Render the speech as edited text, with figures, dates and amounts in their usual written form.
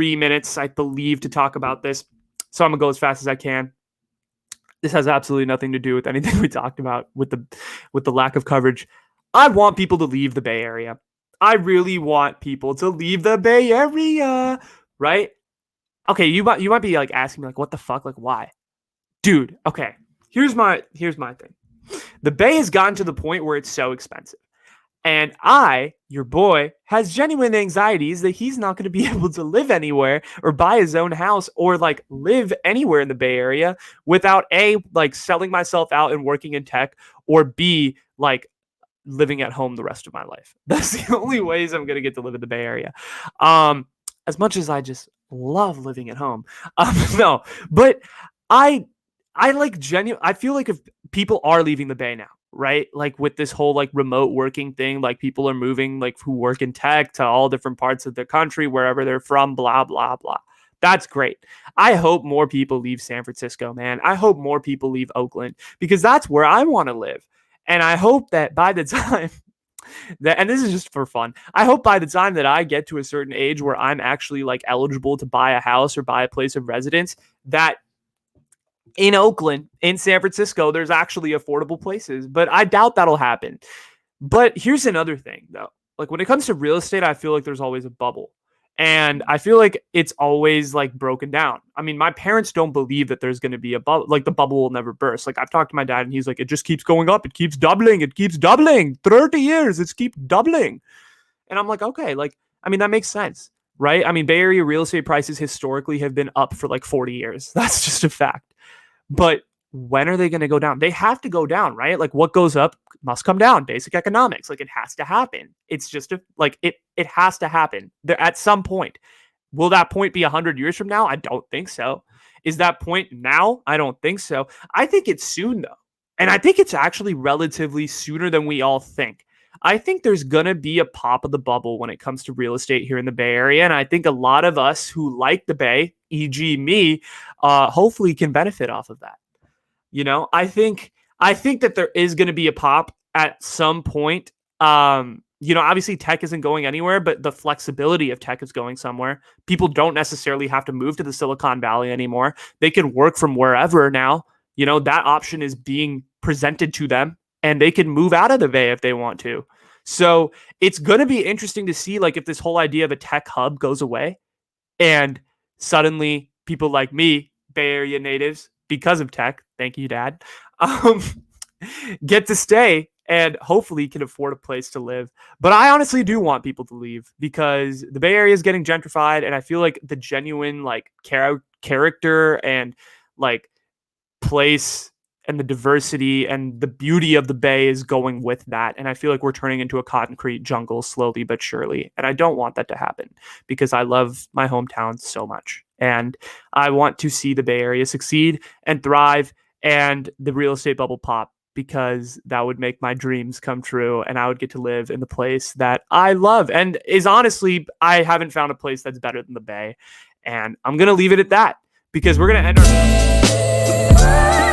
3 minutes, I believe, to talk about this. So I'm going to go as fast as I can. This has absolutely nothing to do with anything we talked about with the lack of coverage. I want people to leave the Bay Area. I really want people to leave the Bay Area, right? Okay, you might be like asking me like, what the fuck? Like, why? Dude, okay. Here's my thing. The Bay has gotten to the point where it's so expensive. And your boy, has genuine anxieties that he's not going to be able to live anywhere or buy his own house or like live anywhere in the Bay Area without A, like selling myself out and working in tech, or B, like living at home the rest of my life. That's the only ways I'm going to get to live in the Bay Area. As much as I just love living at home. No, but I like I feel like if people are leaving the Bay now, right? Like with this whole like remote working thing, like people are moving like who work in tech to all different parts of the country, wherever they're from, blah, blah, blah. That's great. I hope more people leave San Francisco, man. I hope more people leave Oakland because that's where I want to live. And I hope that by the time that, and this is just for fun, I hope by the time that I get to a certain age where I'm actually like eligible to buy a house or buy a place of residence, that in Oakland, in San Francisco, there's actually affordable places, but I doubt that'll happen. But here's another thing, though. Like when it comes to real estate, I feel like there's always a bubble. And I feel like it's always like broken down. I mean, my parents don't believe that there's going to be a bubble, like the bubble will never burst. Like I've talked to my dad and he's like, it just keeps going up. It keeps doubling. It keeps doubling. 30 years. It's keep doubling. And I'm like, okay, like, I mean, that makes sense, right? I mean, Bay Area real estate prices historically have been up for like 40 years. That's just a fact. But when are they going to go down? They have to go down, right? Like what goes up must come down. Basic economics. Like it has to happen. It's just it has to happen there at some point. Will that point be 100 years from now? I don't think so. Is that point now? I don't think so. I think it's soon though. And I think it's actually relatively sooner than we all think. I think there's going to be a pop of the bubble when it comes to real estate here in the Bay Area. And I think a lot of us who like the Bay, e.g. me, hopefully can benefit off of that. You know, I think that there is going to be a pop at some point. Obviously tech isn't going anywhere, but the flexibility of tech is going somewhere. People don't necessarily have to move to the Silicon Valley anymore. They can work from wherever now. You know, that option is being presented to them and they can move out of the Bay if they want to. So it's going to be interesting to see like if this whole idea of a tech hub goes away and suddenly people like me, Bay Area natives, because of tech, thank you, Dad, get to stay and hopefully can afford a place to live. But I honestly do want people to leave because the Bay Area is getting gentrified, and I feel like the genuine like character and like place and the diversity and the beauty of the Bay is going with that. And I feel like we're turning into a concrete jungle slowly but surely. And I don't want that to happen because I love my hometown so much. And I want to see the Bay Area succeed and thrive and the real estate bubble pop because that would make my dreams come true. And I would get to live in the place that I love. And is honestly, I haven't found a place that's better than the Bay. And I'm going to leave it at that because we're going to end our...